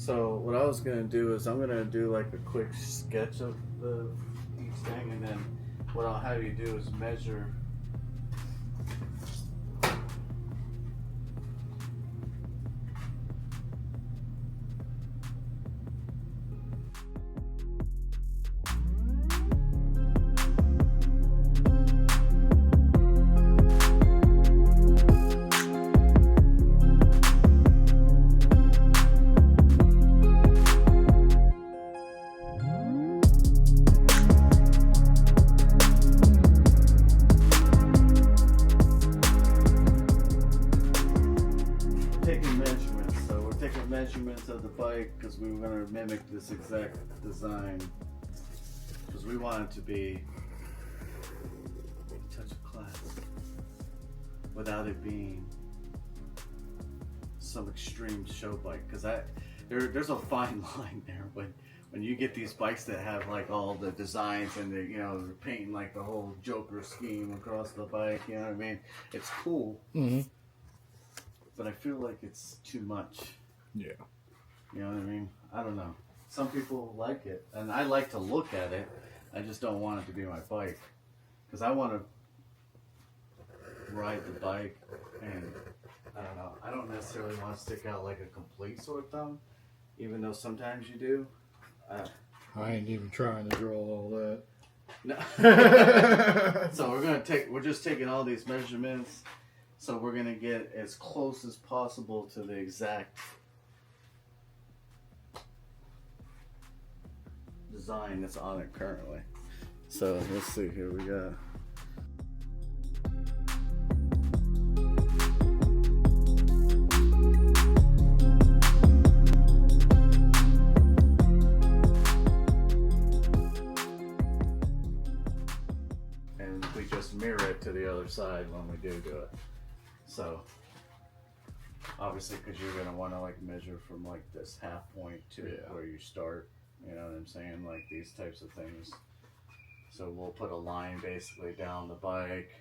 So what I was gonna do is I'm gonna do like a quick sketch of each thing, and then what I'll have you do is measure. Measurements of the bike because we were going to mimic this exact design because we want it to be a touch of class without it being some extreme show bike, because there's a fine line there when you get these bikes that have like all the designs and they're painting like the whole Joker scheme across the bike, you know what I mean? It's cool, but I feel like it's too much. Yeah. You know what I mean? I don't know. Some people like it, and I like to look at it. I just don't want it to be my bike, because I want to ride the bike, and I don't know. I don't necessarily want to stick out like a complete sore thumb, even though sometimes you do. I ain't even trying to draw all that. No. So we're just taking all these measurements, so we're gonna get as close as possible to the exact design that's on it currently. So let's see here, we got and we just mirror it to the other side when we do it. So obviously, because you're gonna want to like measure from like this half point to where you start. You know what I'm saying? Like these types of things. So we'll put a line basically down the bike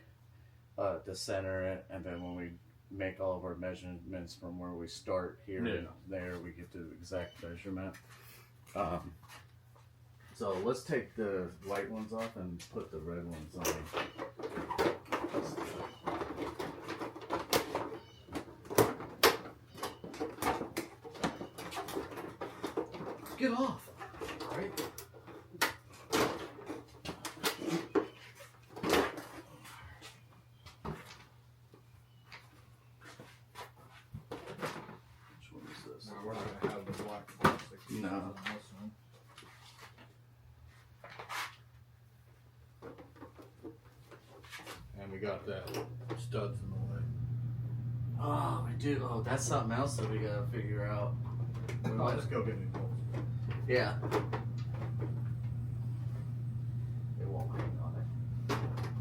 to center it, and then when we make all of our measurements from where we start here and there, we get the exact measurement. So let's take the white ones off and put the red ones on. Get off! Right? Which one is this? No, we're not gonna have the black plastic. No. On this one. And we got that studs in the way. Oh, we do. Oh, that's something else that we gotta figure out. I'll just go get me bolts. Yeah. It won't hang on it.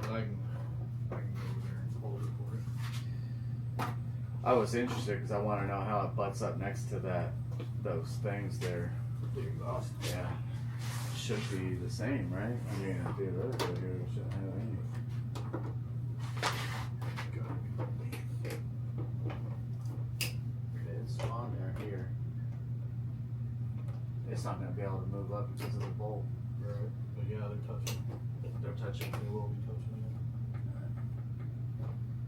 But I can go over there and hold it for you. I was interested because I want to know how it butts up next to those things there. The exhaust. Yeah. Should be the same, right? I mean, the other way here shouldn't have any. It's on there here. It's not going to be able to move up because of the bolt. Right. But yeah, they're touching. They're touching. They will be touching it.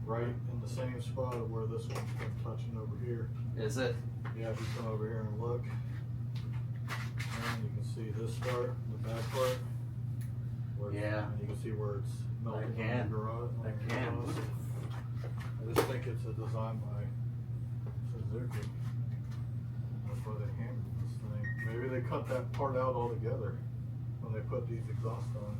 Right in the same spot where this one's been touching over here. Is it? Yeah, if you come over here and look, and you can see this part, the back part. Yeah. And you can see where it's melting I can. on the garage. I can. I just think it's a design by Suzuki. That's why they hammered this thing. Maybe they cut that part out altogether when they put these exhausts on.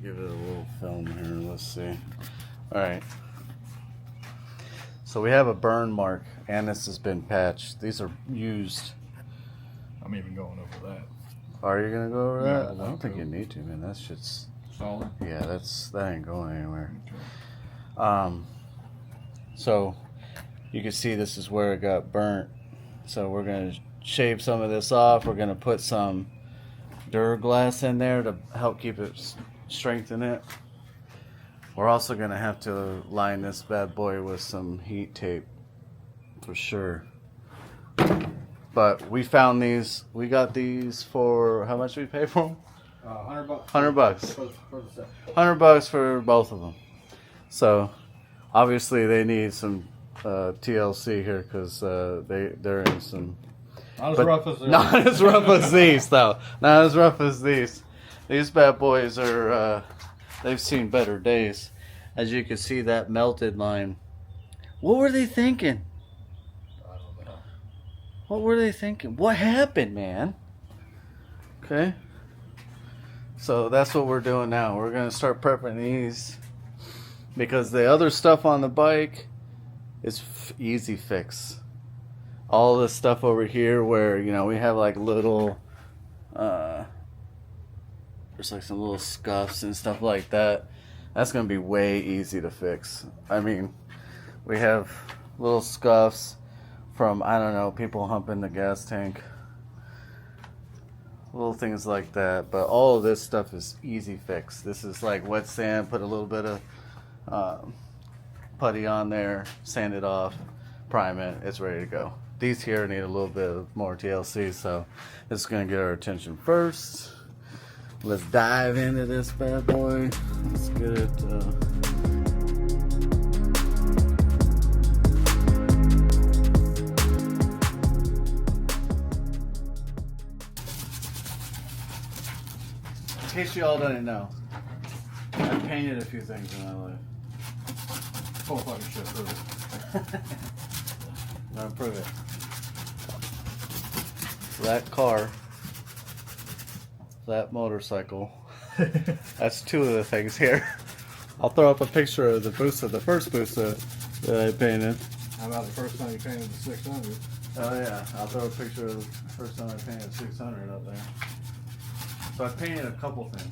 Give it a little film here. Let's see. All right. So we have a burn mark, and this has been patched. These are used. I'm even going over that. Are you gonna go over Yeah, that? I don't think you need to, man. That shit's solid. Yeah, that ain't going anywhere. Okay. So you can see this is where it got burnt. So we're gonna shave some of this off. We're gonna put some Duraglass in there to help keep it strengthen it. We're also gonna have to line this bad boy with some heat tape for sure. But we found these. We got these for how much did we pay for them? $100. $100. For the set. $100 for both of them. So obviously they need some TLC here because they're in some. Not as rough as not as rough as these though. Not as rough as these. These bad boys are. They've seen better days. As you can see, that melted line. What were they thinking? I don't know. What were they thinking? What happened, man? Okay. So that's what we're doing now. We're going to start prepping these because the other stuff on the bike is easy fix. All this stuff over here where, you know, we have like little, there's like some little scuffs and stuff like that. That's going to be way easy to fix. I mean, we have little scuffs from, I don't know, people humping the gas tank. Little things like that. But all of this stuff is easy fix. This is like wet sand, put a little bit of putty on there, sand it off, prime it, it's ready to go. These here need a little bit of more TLC, so this is going to get our attention first. Let's dive into this bad boy. Let's get it. In case you all didn't know, I painted a few things in my life. Oh, fucking shit, prove it. Now prove it. That car, that motorcycle, that's two of the things here. I'll throw up a picture of the Busa, the first Busa that I painted. How about the first time you painted the 600? Oh yeah, I'll throw a picture of the first time I painted 600 up there. So I painted a couple things.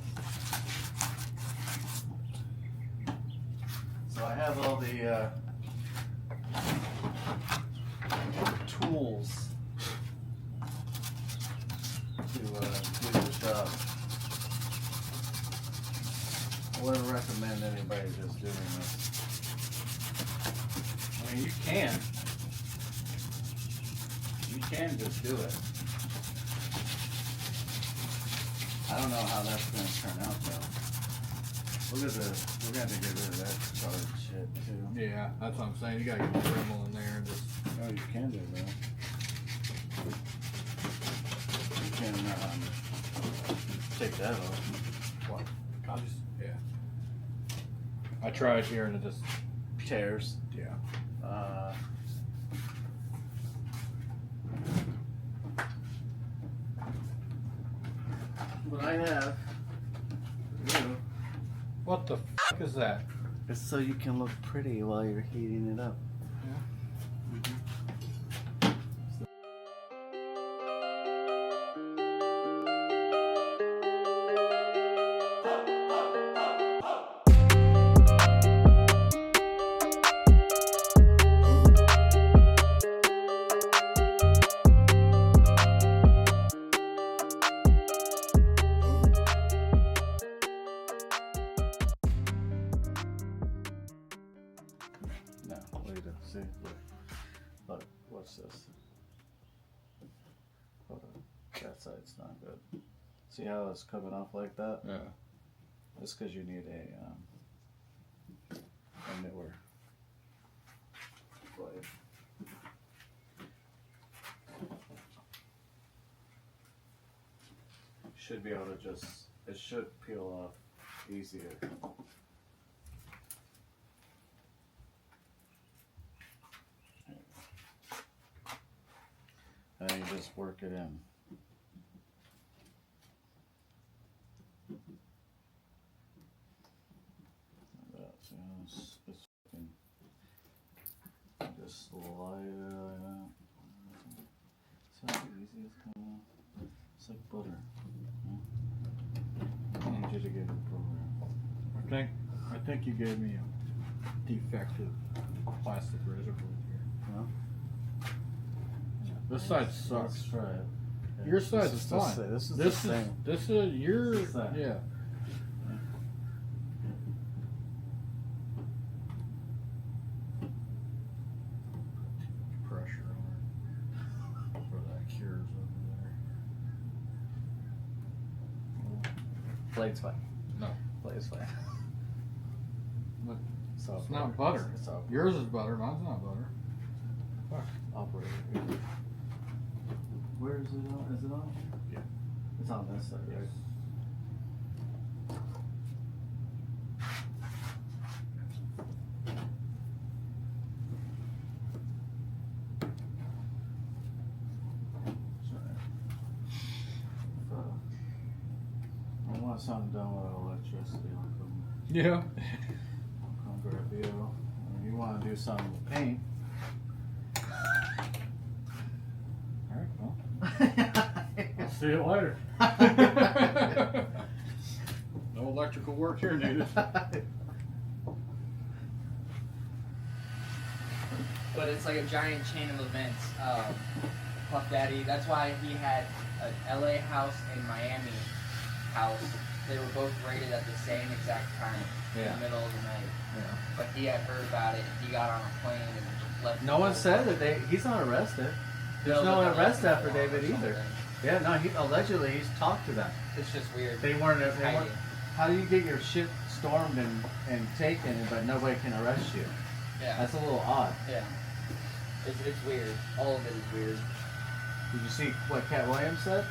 So I have all the tools to do the job. I wouldn't recommend anybody just doing this. I mean, you can just do it. I don't know how that's going to turn out though. Look at this. We're going to have to get rid of that colored shit too. Yeah, that's what I'm saying. You gotta get the Dremel in there and just. Oh, you can do that. You can take that off. What? I'll just. Yeah. I tried here and it just. Tears. Yeah. What I have for you What the f is that? is so you can look pretty while you're heating it up. No, wait a see. Look, what's this? Hold on. That side's not good. See how it's coming off like that? Yeah. That's because you need a newer blade. Should be able to just, it should peel off easier. And then you just work it in. Just slide it like that. See how easy it's coming out? It's like butter. I need you to get a program. I think you gave me a defective plastic reservoir here. Huh? This side sucks. Let's try it. Yeah. Your side's This is fine. This is the same. This is your. This is that. Yeah. Blade's fine. No. Blade's fine. But So it's not butter. It's all Yours is butter. Mine's not butter. Fuck. operator. Where is it on? Is it on? Yeah. It's on this side, right? I want something done with electricity. Yeah. I'll grab you. If you want to do something with paint. Alright, well. I'll see you later. No electrical work here needed. But it's like a giant chain of events. Puff Daddy, that's why he had an LA house and Miami house. They were both raided at the same exact time in the middle of the night. Yeah. But he had heard about it and he got on a plane and left. No one said that he's not arrested. There's no arrest affidavit either. Yeah, no, allegedly he's talked to them. It's just weird. They weren't. Hiding. How do you get your shit stormed and taken, but nobody can arrest you? Yeah. That's a little odd. Yeah. It's weird. All of it is weird. Did you see what Cat Williams said?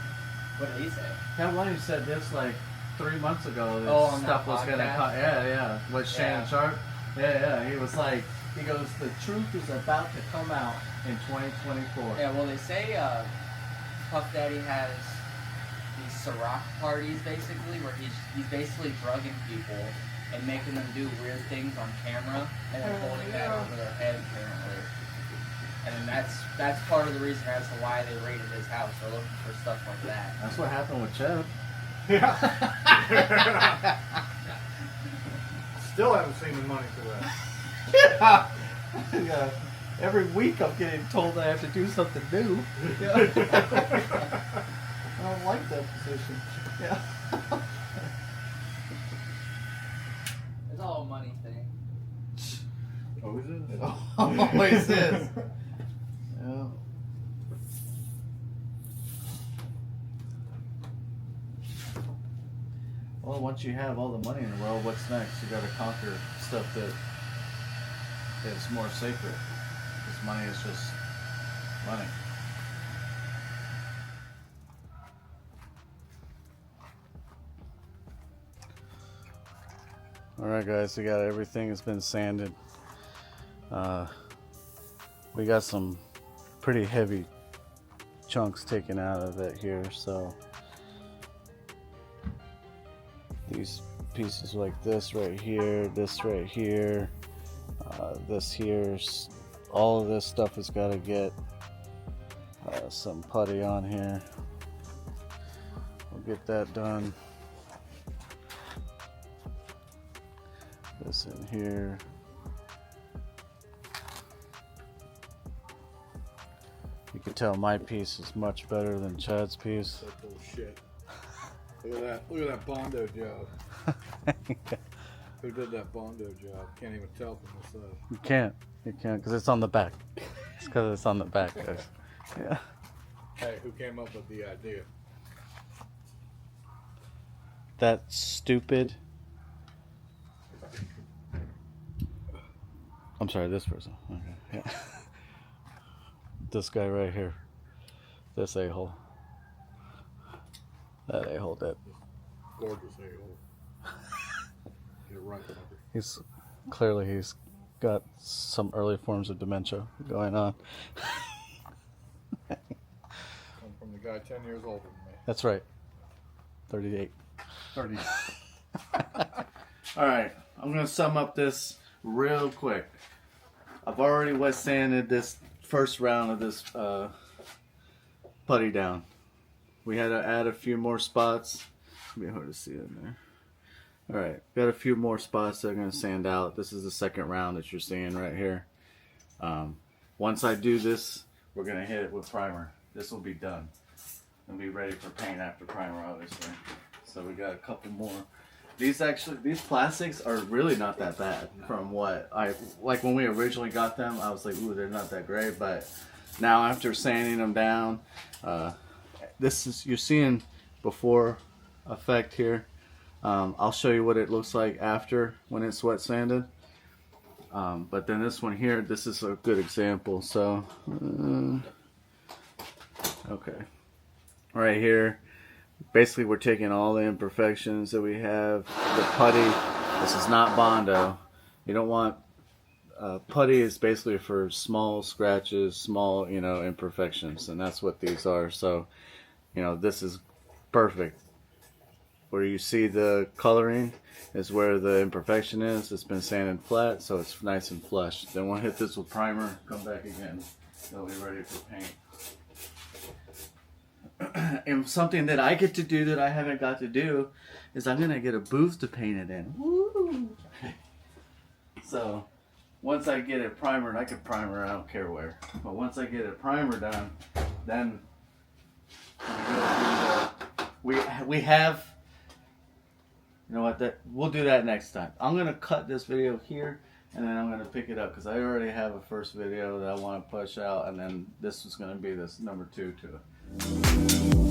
What did he say? Cat Williams said this like 3 months ago. This on stuff that was gonna podcast? come. Yeah. With Shannon Yeah. Sharp. Yeah. He was like, he goes, the truth is about to come out in 2024. Yeah, well, they say Puff Daddy has these Ciroc parties, basically, where he's basically drugging people and making them do weird things on camera and then holding that over their head, apparently. And then that's part of the reason as to why they raided his house. They're looking for stuff like that. That's what happened with Chad. Yeah. Still haven't seen the money for that. Yeah. Every week I'm getting told I have to do something new. Yeah. I don't like that position. Yeah. It's all a money thing. Always is. Always is. Yeah. Well, once you have all the money in the world, what's next? You got to conquer stuff that is more sacred. Because money is just money. All right, guys. We got everything has been sanded. We got some pretty heavy chunks taken out of it here, so these pieces like this right here, this right here, this here, all of this stuff has got to get some putty on here. We'll get that done. This in here. You can tell my piece is much better than Chad's piece. That's bullshit. Look at that. Look at that Bondo job. Who did that Bondo job? Can't even tell from the side. You can't because it's on the back. It's because it's on the back, guys. Yeah. Hey, who came up with the idea? That stupid. I'm sorry, this person. Okay. Yeah. This guy right here. This a-hole. That a-hole did. Gorgeous a-hole. Get it right, fucker. He's got some early forms of dementia going on. Come from the guy 10 years older than me. That's right. 38. 30. All right, I'm gonna sum up this real quick. I've already wet sanded this first round of this putty down. We had to add a few more spots. It'll be hard to see in there. All right, got a few more spots that are gonna sand out. This is the second round that you're seeing right here. Once I do this, we're gonna hit it with primer. This will be done and be ready for paint after primer, obviously. So we got a couple more. These plastics are really not that bad from what I like when we originally got them. I was like, ooh, they're not that great, but now after sanding them down, this is, you're seeing before effect here. I'll show you what it looks like after when it's wet sanded. But then this one here, this is a good example. So, okay, right here, basically we're taking all the imperfections that we have. The putty, this is not Bondo. You don't want, putty is basically for small scratches, small, you know, imperfections, and that's what these are. So, you know, this is perfect. Where you see the coloring is where the imperfection is. It's been sanded flat, so it's nice and flush. Then we'll hit this with primer, come back again. They'll be ready for paint. And something that I get to do that I haven't got to do is I'm gonna get a booth to paint it in. Woo! So once I get it primered, I can primer, I don't care where. But once I get it primer done, then we have, you know what, that we'll do that next time. I'm gonna cut this video here and then I'm gonna pick it up because I already have a first video that I want to push out, and then this is gonna be this number 2 to it.